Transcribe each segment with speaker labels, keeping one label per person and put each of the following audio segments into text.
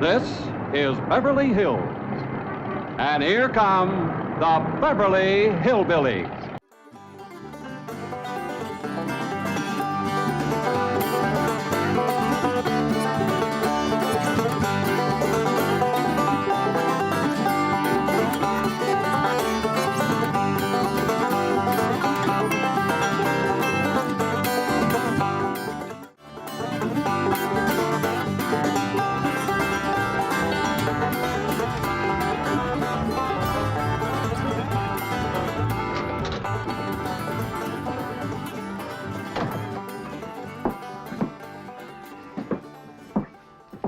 Speaker 1: This is Beverly Hills. And here come the Beverly Hillbillies.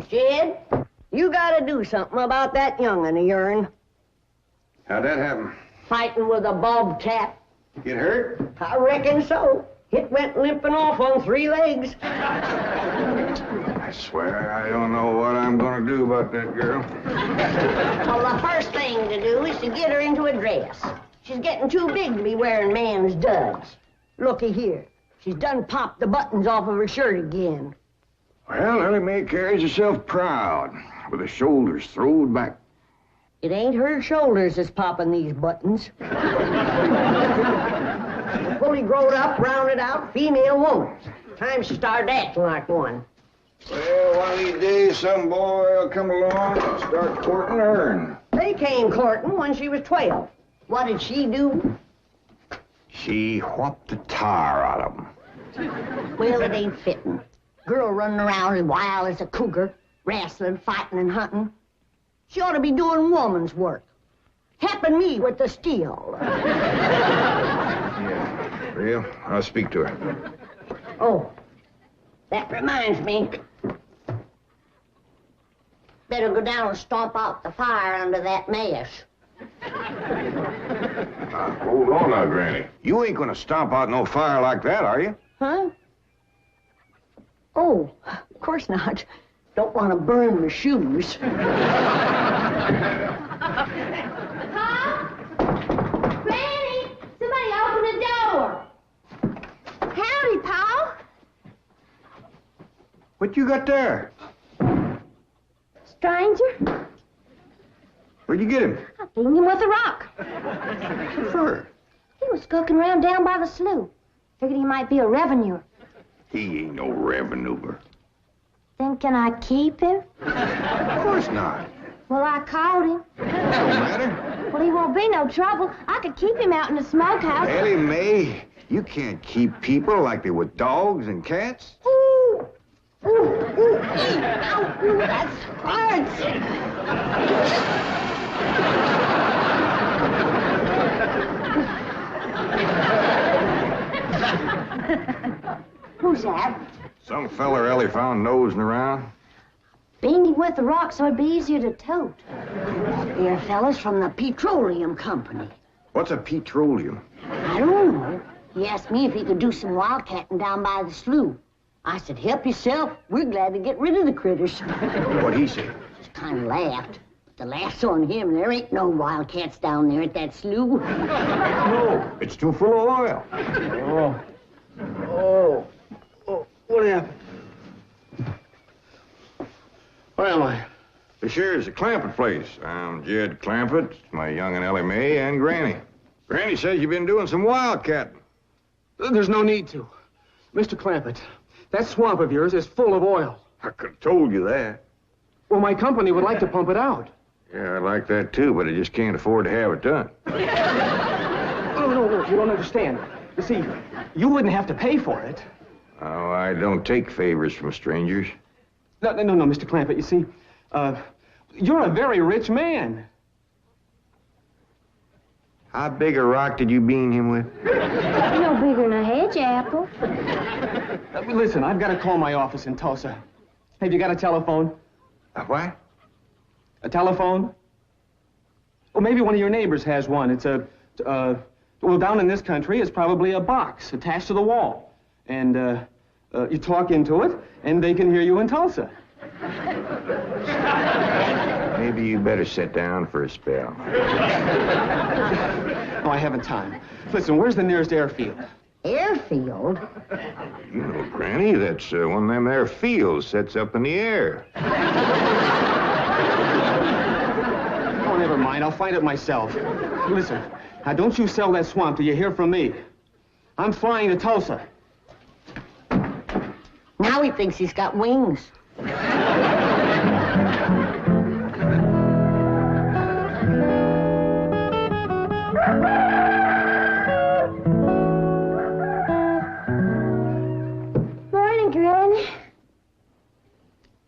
Speaker 2: Jed, you gotta do something about that young'un of yourn.
Speaker 3: How'd that happen?
Speaker 2: Fighting with a bobcat.
Speaker 3: Get hurt?
Speaker 2: I reckon so. It went limping off on 3 legs.
Speaker 3: I swear, I don't know what I'm gonna do about that girl.
Speaker 2: Well, the first thing to do is to get her into a dress. She's getting too big to be wearing man's duds. Looky here. She's done popped the buttons off of her shirt again.
Speaker 3: Well, Elly May carries herself proud, with her shoulders throwed back.
Speaker 2: It ain't her shoulders that's popping these buttons. Fully growed up, rounded out, female woman. Time she started acting like one.
Speaker 3: Well, one of these days, some boy will come along and start courting her.
Speaker 2: They came courting when she was 12. What did she do?
Speaker 3: She whopped the tar out of them.
Speaker 2: Well, it ain't fitting. Girl running around as wild as a cougar, wrestling, fighting, and hunting. She ought to be doing woman's work. Helping me with the steel.
Speaker 3: Yeah, real? I'll speak to her.
Speaker 2: Oh, that reminds me. Better go down and stomp out the fire under that mess.
Speaker 3: Hold on now, Granny. You ain't gonna stomp out no fire like that, are you?
Speaker 2: Huh? Oh, of course not. Don't want to burn my shoes.
Speaker 4: Pa? Granny! Somebody open the door! Howdy, Pa.
Speaker 3: What you got there?
Speaker 4: Stranger?
Speaker 3: Where'd you get him?
Speaker 4: I beat him with a rock.
Speaker 3: What for?
Speaker 4: He was skulking around down by the slough. Figured he might be a revenuer.
Speaker 3: He ain't no revenuer.
Speaker 4: Then can I keep him?
Speaker 3: Of course not.
Speaker 4: Well, I caught him.
Speaker 3: That don't matter.
Speaker 4: Well, he won't be no trouble. I could keep him out in the smokehouse.
Speaker 3: Elly May, you can't keep people like they were dogs and cats.
Speaker 4: Ooh! Ooh! Ooh! Ow! Ooh, that hurts! Who's that?
Speaker 3: Some feller Elly found nosing around.
Speaker 4: Beamed him with the rock so it'd be easier to tote.
Speaker 2: Here, fellas from the petroleum company.
Speaker 3: What's a petroleum?
Speaker 2: I don't know. He asked me if he could do some wildcatting down by the slough. I said, help yourself. We're glad to get rid of the critters.
Speaker 3: What'd he say?
Speaker 2: Just kind of laughed. But the laugh's on him. There ain't no wildcats down there at that slough.
Speaker 3: No, it's too full of oil.
Speaker 5: Oh, what happened? Where am I?
Speaker 3: This here's the Clampett place. I'm Jed Clampett, my young'un Elly May, and Granny. Granny says you've been doing some wildcatting.
Speaker 5: There's no need to. Mr. Clampett, that swamp of yours is full of oil.
Speaker 3: I could have told you that.
Speaker 5: Well, my company would like to pump it out.
Speaker 3: Yeah, I like that too, but I just can't afford to have it done.
Speaker 5: No, you don't understand. You see, you wouldn't have to pay for it.
Speaker 3: Oh, I don't take favors from strangers.
Speaker 5: No, Mr. Clampett, you see, you're a very rich man.
Speaker 3: How big a rock did you bean him with?
Speaker 4: No bigger than a hedge apple.
Speaker 5: Listen, I've got to call my office in Tulsa. Have you got a telephone?
Speaker 3: A what?
Speaker 5: A telephone? Or maybe one of your neighbors has one. It's well, down in this country, it's probably a box attached to the wall. And, you talk into it, and they can hear you in Tulsa.
Speaker 3: Maybe you better sit down for a spell.
Speaker 5: No, I haven't time. Listen, where's the nearest airfield?
Speaker 2: Airfield?
Speaker 3: You know, Granny, that's one of them there fields sets up in the air.
Speaker 5: Oh, never mind. I'll find it myself. Listen, now don't you sell that swamp till you hear from me. I'm flying to Tulsa.
Speaker 2: Now he thinks he's got wings.
Speaker 4: Morning, Granny.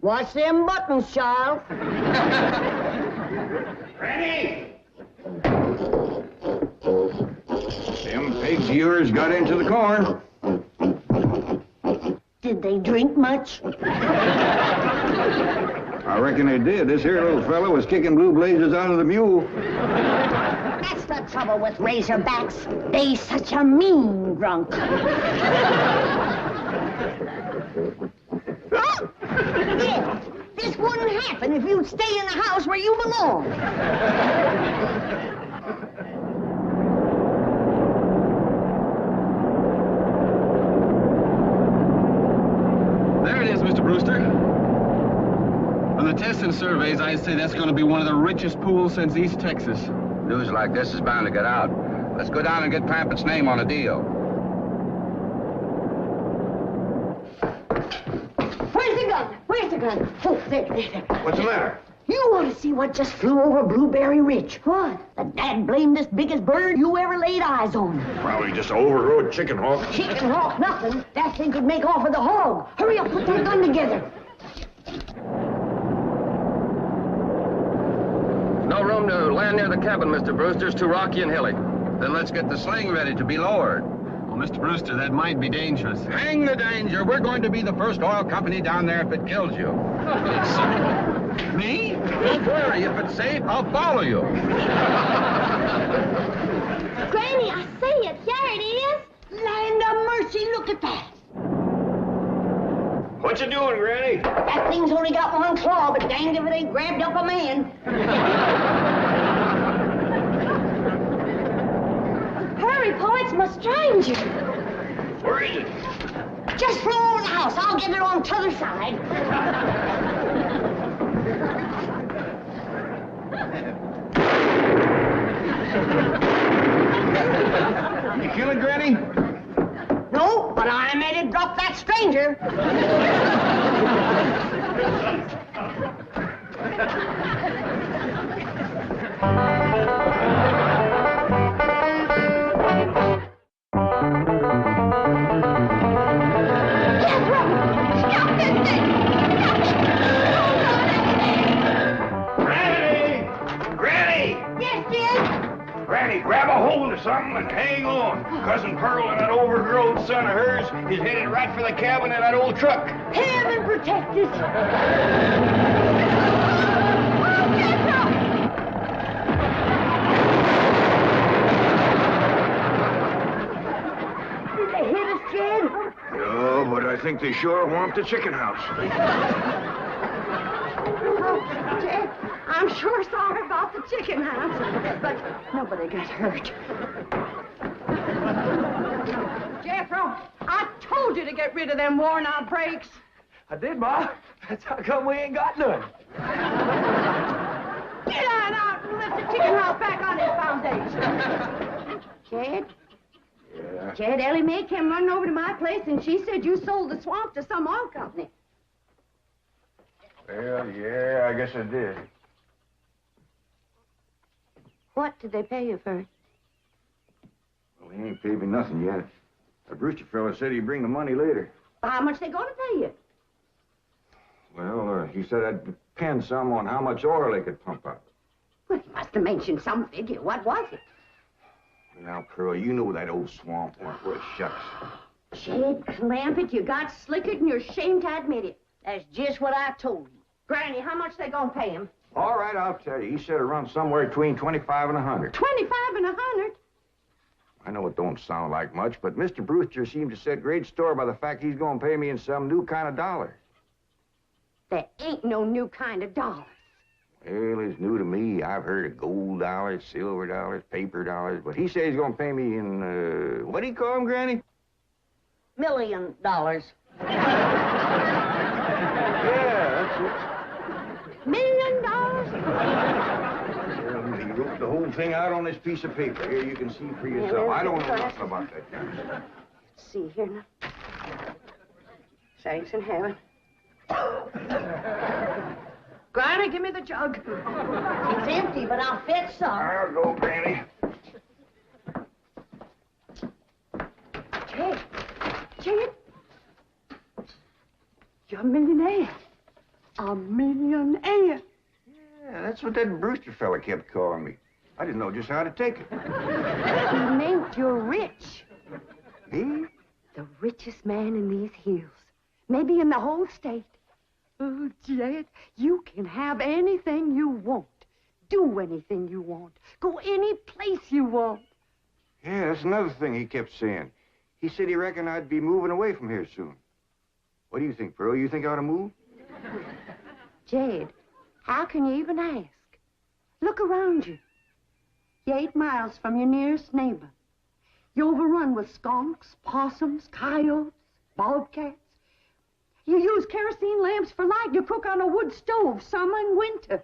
Speaker 2: Watch them buttons, child.
Speaker 3: Granny! Them pigs of yours got into the corn.
Speaker 2: Did they drink much?
Speaker 3: I reckon they did. This here little fella was kicking blue blazes out of the mule.
Speaker 2: That's the trouble with razorbacks. They such a mean drunk. Yeah, this wouldn't happen if you'd stay in the house where you belong.
Speaker 5: There it is, Mr. Brewster. On the tests and surveys, I'd say that's going to be one of the richest pools since East Texas.
Speaker 6: News like this is bound to get out. Let's go down and get Clampett's name on a deal.
Speaker 2: Where's the gun? Where's the gun? Oh, there.
Speaker 3: What's the matter?
Speaker 2: You want to see what just flew over Blueberry Ridge? What? The dad-blamedest biggest bird you ever laid eyes on.
Speaker 3: Probably just an overrode chicken hawk.
Speaker 2: Chicken hawk, nothing. That thing could make off with a hog. Hurry up, put that gun together.
Speaker 6: No room to land near the cabin, Mr. Brewster. It's too rocky and hilly. Then let's get the sling ready to be lowered.
Speaker 5: Well, Mr. Brewster, that might be dangerous.
Speaker 6: Hang the danger. We're going to be the first oil company down there if it kills you.
Speaker 5: Me?
Speaker 6: Don't worry. If it's safe, I'll follow you.
Speaker 4: Granny, I see it. Here it is.
Speaker 2: Land of mercy, look at that.
Speaker 3: What you doing, Granny?
Speaker 2: That thing's only got one claw, but danged if it ain't grabbed up a man.
Speaker 4: Hurry, Pa, it's my stranger.
Speaker 3: Where is it?
Speaker 2: Just flew over the house. I'll get it on t'other side.
Speaker 3: You kill it, Granny?
Speaker 2: No, but I made it drop that stranger.
Speaker 3: Granny, grab a hold of something and hang on. Cousin Pearl and that overgrown son of hers is headed right for the cabin in that old truck.
Speaker 2: Heaven protect us. Did they hit us, Jed?
Speaker 3: No, but I think they sure want the chicken house.
Speaker 2: Oh, Jed, I'm sure sorry about the chicken house, but nobody got hurt.
Speaker 7: Jethro, I told you to get rid of them worn-out brakes.
Speaker 5: I did, Ma. That's how come we ain't got none.
Speaker 7: Get on out and lift the chicken house back on its foundation.
Speaker 2: Jed?
Speaker 3: Yeah.
Speaker 7: Jed, Elly May came running over to my place, and she said you sold the swamp to some oil company.
Speaker 3: Well, yeah, I guess I did.
Speaker 2: What did they pay you for it?
Speaker 3: Well, he ain't paid me nothing yet. The Brewster fella said he'd bring the money later.
Speaker 7: How much they gonna pay you?
Speaker 3: Well, he said that'd depend some on how much oil they could pump out.
Speaker 7: Well, he must have mentioned some figure. What was it?
Speaker 3: Now, Pearl, you know that old swamp weren't worth shucks.
Speaker 7: Jed Clampett, you got slickered and you're ashamed to admit it.
Speaker 2: That's just what I told you.
Speaker 7: Granny, how much they gonna pay him?
Speaker 3: All right, I'll tell you. He said it runs somewhere between 25 and 100.
Speaker 7: 25 and 100?
Speaker 3: I know it don't sound like much, but Mr. Brewster seemed to set great store by the fact he's going to pay me in some new kind of dollar.
Speaker 7: There ain't no new kind of dollar.
Speaker 3: Well, it's new to me. I've heard of gold dollars, silver dollars, paper dollars, but he says he's going to pay me in, what do you call them, Granny?
Speaker 2: $1 million.
Speaker 3: Yeah, that's it.
Speaker 7: $1 million?
Speaker 3: wrote the whole thing out on this piece of paper. Here, you can see for yourself. I don't know nothing about that kind of stuff.
Speaker 7: Let's see here now. Saints in heaven. Granny, give me the jug.
Speaker 2: It's empty, but I'll fetch some.
Speaker 3: I'll go, Granny.
Speaker 7: Jed, you're a millionaire. A millionaire.
Speaker 3: Yeah, that's what that Brewster fella kept calling me. I didn't know just how to take it.
Speaker 7: He meant you're rich.
Speaker 3: Me?
Speaker 7: The richest man in these hills. Maybe in the whole state. Oh, Jed, you can have anything you want. Do anything you want. Go any place you want.
Speaker 3: Yeah, that's another thing he kept saying. He said he reckoned I'd be moving away from here soon. What do you think, Pearl? You think I ought to move?
Speaker 7: Jed, how can you even ask? Look around you. You're 8 miles from your nearest neighbor. You're overrun with skunks, possums, coyotes, bobcats. You use kerosene lamps for light. You cook on a wood stove, summer and winter.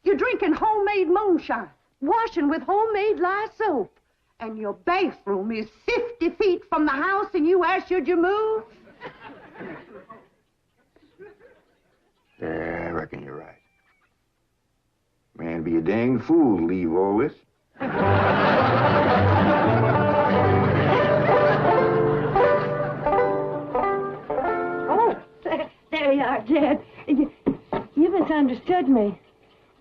Speaker 7: You're drinking homemade moonshine, washing with homemade lye soap. And your bathroom is 50 feet from the house, and you ask, should you move?
Speaker 3: Yeah, I reckon you're right. Man, be a dang fool to leave all this.
Speaker 7: Oh, there you are, Jed. You misunderstood me.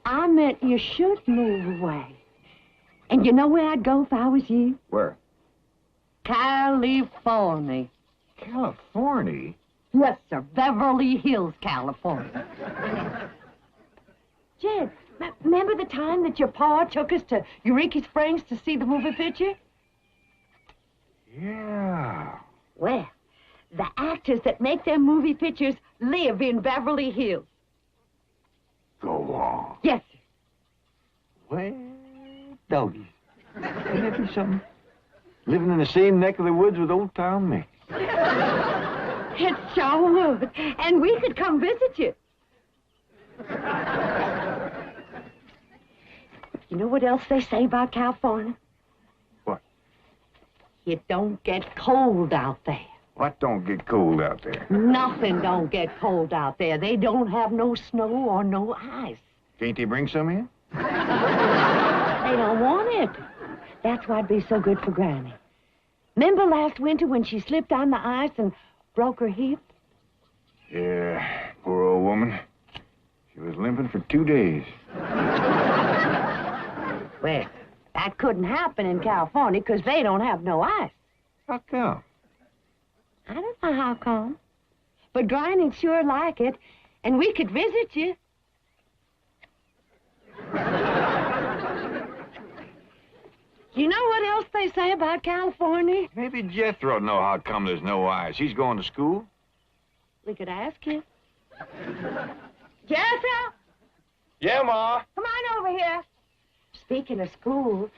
Speaker 7: I meant you should move away. And you know where I'd go if I was you?
Speaker 3: Where?
Speaker 7: California.
Speaker 3: California?
Speaker 7: Yes, sir. Beverly Hills, California. Jed, remember the time that your pa took us to Eureka Springs to see the movie picture?
Speaker 3: Yeah.
Speaker 7: Well, the actors that make them movie pictures live in Beverly Hills.
Speaker 3: Go on.
Speaker 7: Yes, sir.
Speaker 3: Well, doggies. Wouldn't that be something? Living in the same neck of the woods with old town me.
Speaker 7: It sure would. And we could come visit you. You know what else they say about California?
Speaker 3: What?
Speaker 7: It don't get cold out there.
Speaker 3: What don't get cold out there?
Speaker 7: Nothing don't get cold out there. They don't have no snow or no ice.
Speaker 3: Can't they bring some in?
Speaker 7: They don't want it. That's why it'd be so good for Granny. Remember last winter when she slipped on the ice and broke her hip?
Speaker 3: Yeah, poor old woman. She was limping for 2 days.
Speaker 7: Well, that couldn't happen in California because they don't have no ice.
Speaker 3: How come?
Speaker 7: I don't know how come. But Granny'd sure like it, and we could visit you. You know what else they say about California?
Speaker 3: Maybe Jethro know how come there's no ice. He's going to school.
Speaker 7: We could ask him. Jethro,
Speaker 3: Yeah, Ma.
Speaker 7: come on over here. Speaking of school,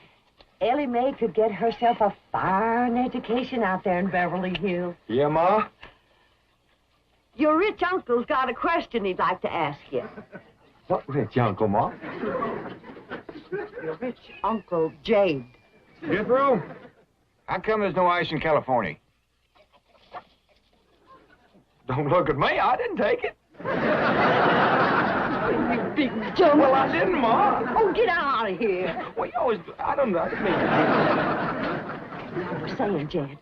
Speaker 7: Elly May could get herself a fine education out there in Beverly Hills.
Speaker 3: Yeah, Ma?
Speaker 7: Your rich uncle's got a question he'd like to ask you.
Speaker 3: What rich uncle, Ma?
Speaker 7: Your rich Uncle Jed.
Speaker 3: Jethro, how come there's no ice in California? Don't look at me. I didn't take it.
Speaker 7: You big jump.
Speaker 3: Well, I didn't, Ma.
Speaker 7: Oh, get out of here.
Speaker 3: Well, you always... I didn't mean...
Speaker 7: I was saying, Jed,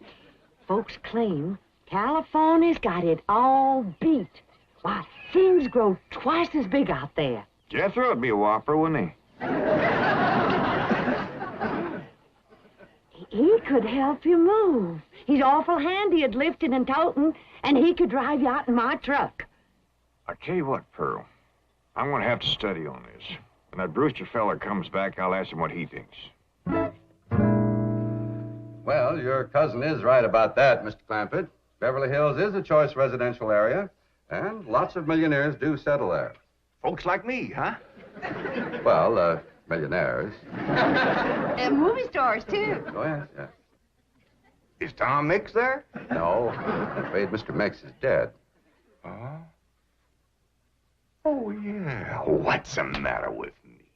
Speaker 7: folks claim California's got it all beat. Why, things grow twice as big out there.
Speaker 3: Jethro would be a whopper, wouldn't he?
Speaker 7: He could help you move. He's awful handy at lifting and toting, and he could drive you out in my truck.
Speaker 3: I tell you what, Pearl. I'm going to have to study on this. When that Brewster fella comes back, I'll ask him what he thinks.
Speaker 8: Well, your cousin is right about that, Mr. Clampett. Beverly Hills is a choice residential area, and lots of millionaires do settle there.
Speaker 3: Folks like me, huh?
Speaker 8: Well, millionaires.
Speaker 7: And movie stars, too.
Speaker 8: Oh, yes, yes.
Speaker 3: Is Tom Mix there?
Speaker 8: No, I'm afraid Mr. Mix is dead.
Speaker 3: Oh? Oh, yeah. What's the matter with me?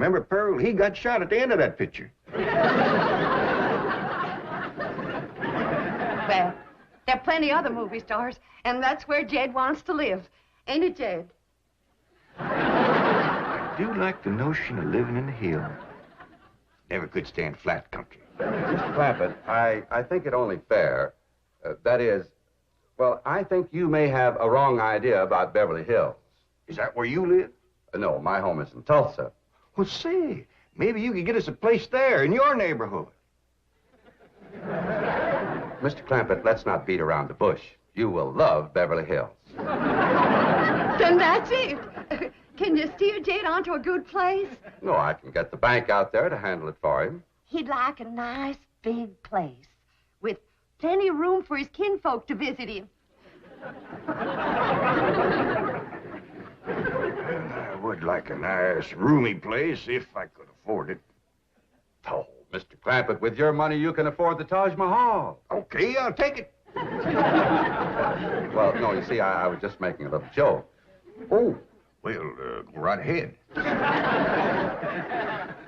Speaker 3: Remember, Pearl, he got shot at the end of that picture.
Speaker 7: Well, there are plenty other movie stars, and that's where Jed wants to live. Ain't it, Jed?
Speaker 3: I do like the notion of living in the hills. Never could stand flat country.
Speaker 8: Mr. Clampett, I think it only fair. That is, well, I think you may have a wrong idea about Beverly Hills.
Speaker 3: Is that where you live?
Speaker 8: No, my home is in Tulsa.
Speaker 3: Well, say, maybe you could get us a place there in your neighborhood.
Speaker 8: Mr. Clampett, let's not beat around the bush. You will love Beverly Hills.
Speaker 7: Then that's it. Can you steer Jed onto a good place?
Speaker 8: No, I can get the bank out there to handle it for him.
Speaker 7: He'd like a nice big place with plenty of room for his kinfolk to visit him.
Speaker 3: I would like a nice, roomy place if I could afford it.
Speaker 8: Oh, Mr. Clampett, with your money, you can afford the Taj Mahal.
Speaker 3: Okay, I'll take it.
Speaker 8: Well, no, you see, I was just making a little joke.
Speaker 3: Oh, well, go right ahead.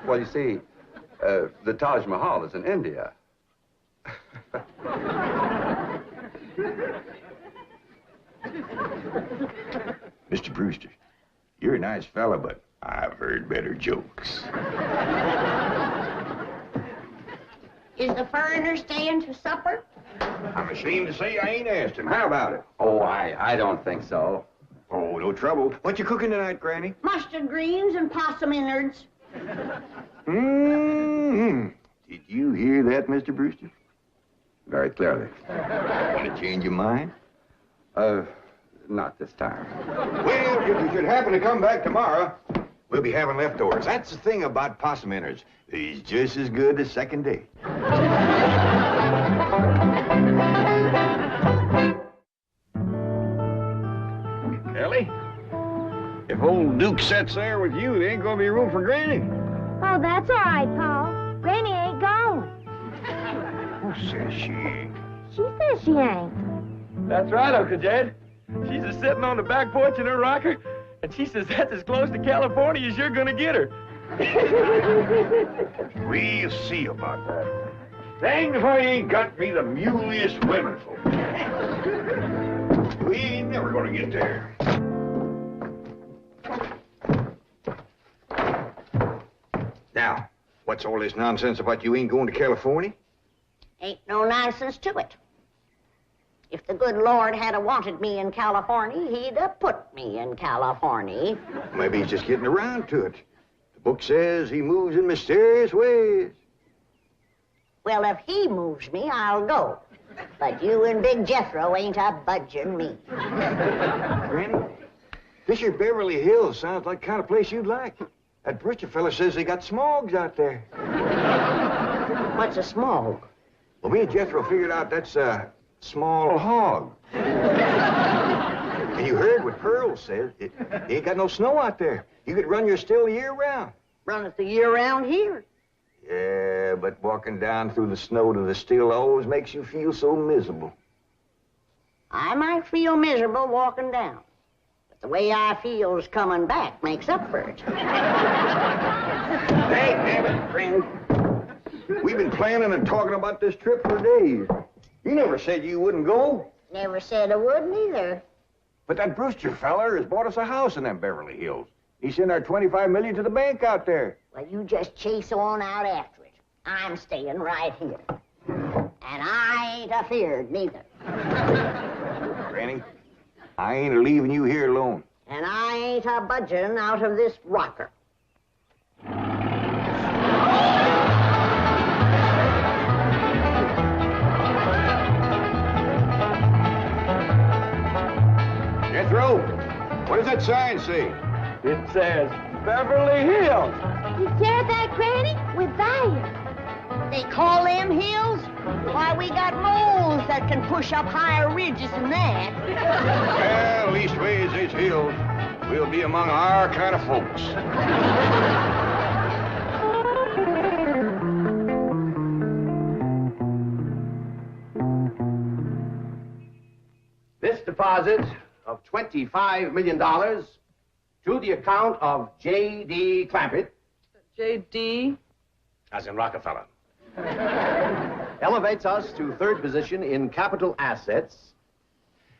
Speaker 8: Well, you see, the Taj Mahal is in India.
Speaker 3: Mr. Brewster, you're a nice fella, but I've heard better jokes.
Speaker 2: Is the foreigner staying to supper?
Speaker 3: I'm ashamed to say I ain't asked him. How about it?
Speaker 8: Oh, I don't think so.
Speaker 3: Oh, no trouble. What you cooking tonight, Granny?
Speaker 2: Mustard greens and possum innards.
Speaker 3: Mm-hmm. Did you hear that, Mr. Brewster?
Speaker 8: Very clearly.
Speaker 3: Want to change your mind?
Speaker 8: Not this time.
Speaker 3: Well, if you should happen to come back tomorrow, we'll be having leftovers. That's the thing about possum innards. He's just as good as second date. Ellie, if old Duke sits there with you, there ain't gonna be room for Granny.
Speaker 4: Oh, that's all right, Paul. Granny ain't going.
Speaker 3: Who says she ain't?
Speaker 4: She says she ain't.
Speaker 5: That's right, Uncle Jed. She's a sitting on the back porch in her rocker, and she says that's as close to California as you're gonna get her.
Speaker 3: We'll see about that. Dang if I ain't got me the muliest women folk. We ain't never gonna get there. Now, what's all this nonsense about you ain't going to California?
Speaker 2: Ain't no nonsense to it. If the good Lord had wanted me in California, he'd have put me in California.
Speaker 3: Maybe he's just getting around to it. The book says he moves in mysterious ways.
Speaker 2: Well, if he moves me, I'll go. But you and Big Jethro ain't a budging me.
Speaker 3: Granny, this here Beverly Hills sounds like the kind of place you'd like. That Brewster fella says they got smogs out there.
Speaker 2: What's a smog?
Speaker 3: Well, me and Jethro figured out that's a small hog. And you heard what Pearl said. It ain't got no snow out there. You could run your still year round.
Speaker 2: Run it the year round here.
Speaker 3: Yeah, but walking down through the snow to the still always makes you feel so miserable.
Speaker 2: I might feel miserable walking down. But the way I feels coming back makes up for it.
Speaker 3: Hey, damn it, Granny. We've been planning and talking about this trip for days. You never said you wouldn't go.
Speaker 2: Never said I wouldn't either.
Speaker 3: But that Brewster feller has bought us a house in them Beverly Hills. He sent our $25 million to the bank out there.
Speaker 2: Well, you just chase on out after it. I'm staying right here. And I ain't afeared neither.
Speaker 3: Granny, I ain't leaving you here alone.
Speaker 2: And I ain't a budging out of this rocker.
Speaker 3: Jethro, what does that sign say?
Speaker 5: It says Beverly Hills.
Speaker 4: You hear that, Granny? We're there.
Speaker 2: They call them hills? Why, we got moles that can push up higher ridges than that.
Speaker 3: Well, leastways, these hills will be among our kind of folks.
Speaker 9: This deposit of $25 million to the account of J.D. Clampett J.D.?
Speaker 10: As in Rockefeller. Elevates us to third position in capital assets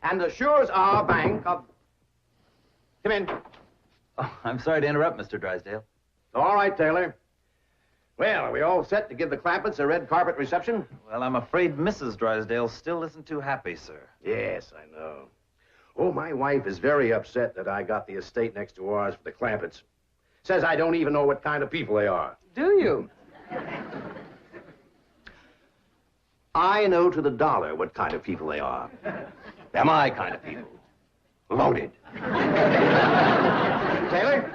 Speaker 10: and assures our bank of... Come in.
Speaker 11: Oh, I'm sorry to interrupt, Mr. Drysdale.
Speaker 10: All right, Taylor. Well, are we all set to give the Clampetts a red carpet reception?
Speaker 11: Well, I'm afraid Mrs. Drysdale still isn't too happy, sir.
Speaker 10: Yes, I know. Oh, my wife is very upset that I got the estate next to ours for the Clampetts. Says I don't even know what kind of people they are.
Speaker 9: Do you?
Speaker 10: I know to the dollar what kind of people they are. They're my kind of people. Loaded. Taylor,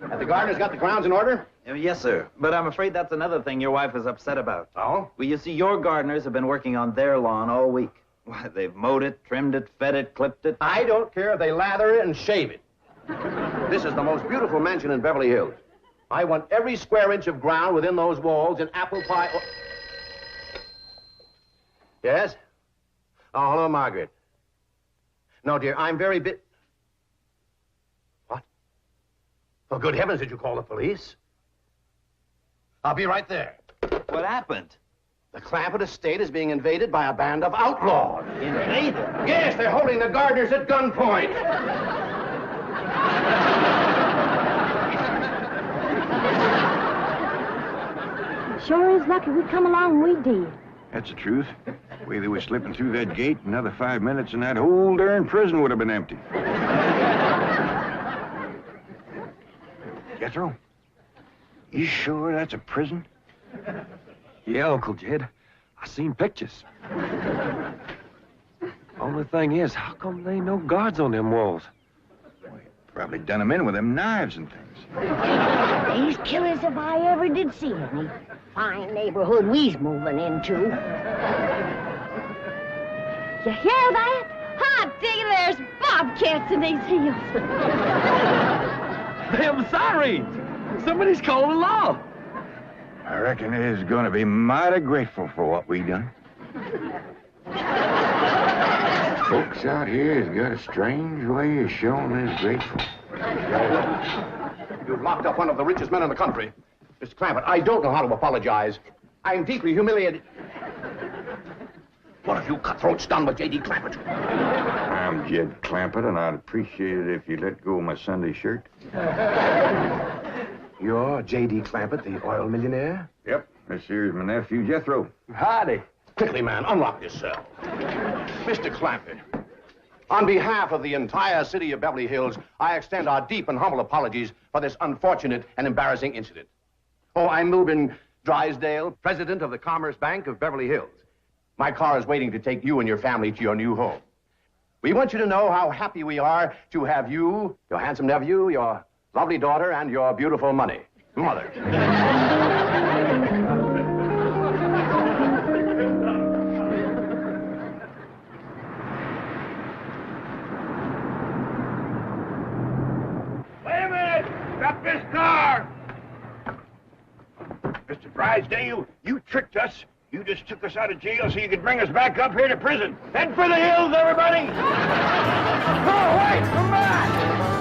Speaker 10: have the gardeners got the grounds in order?
Speaker 11: Yes, sir. But I'm afraid that's another thing your wife is upset about.
Speaker 10: Oh?
Speaker 11: Well, you see, your gardeners have been working on their lawn all week. Why, they've mowed it, trimmed it, fed it, clipped it.
Speaker 10: I don't care if they lather it and shave it. This is the most beautiful mansion in Beverly Hills. I want every square inch of ground within those walls in apple pie... Oh. Yes? Oh, hello, Margaret. No, dear, I'm very What? Oh, good heavens, did you call the police? I'll be right there.
Speaker 11: What happened?
Speaker 10: The Clampett estate is being invaded by a band of outlaws.
Speaker 11: Invaded?
Speaker 10: Yes, they're holding the gardeners at gunpoint.
Speaker 4: Sure is lucky we come along we did.
Speaker 3: That's the truth. The way they were slipping through that gate, another 5 minutes and that whole darn prison would have been empty. Jethro, you sure that's a prison?
Speaker 12: Yeah, Uncle Jed. I seen pictures. Only thing is, how come there ain't no guards on them walls?
Speaker 3: Probably done them in with them knives and things.
Speaker 2: These killers if I ever did see any. Fine neighborhood we's moving into.
Speaker 4: You hear that? Hot diggity, there's bobcats in these hills.
Speaker 12: Them sirens! Somebody's calling the law.
Speaker 3: I reckon they's gonna be mighty grateful for what we done. Folks out here has got a strange way of showing they're grateful.
Speaker 10: You've locked up one of the richest men in the country. Mr. Clampett, I don't know how to apologize. I'm deeply humiliated. What have you cutthroats done with J.D. Clampett?
Speaker 3: I'm Jed Clampett, and I'd appreciate it if you let go of my Sunday shirt.
Speaker 10: You're J.D. Clampett, the oil millionaire?
Speaker 3: Yep. This here's my nephew, Jethro.
Speaker 10: Howdy. Quickly, man, unlock this cell. Mr. Clampett, on behalf of the entire city of Beverly Hills, I extend our deep and humble apologies for this unfortunate and embarrassing incident. Oh, I'm Milburn Drysdale, president of the Commerce Bank of Beverly Hills. My car is waiting to take you and your family to your new home. We want you to know how happy we are to have you, your handsome nephew, your lovely daughter, and your beautiful mother.
Speaker 3: Wait a minute! Stop this car! Mr. Drysdale, you tricked us. You just took us out of jail so you could bring us back up here to prison. Head for the hills, everybody! Oh, wait! Come back!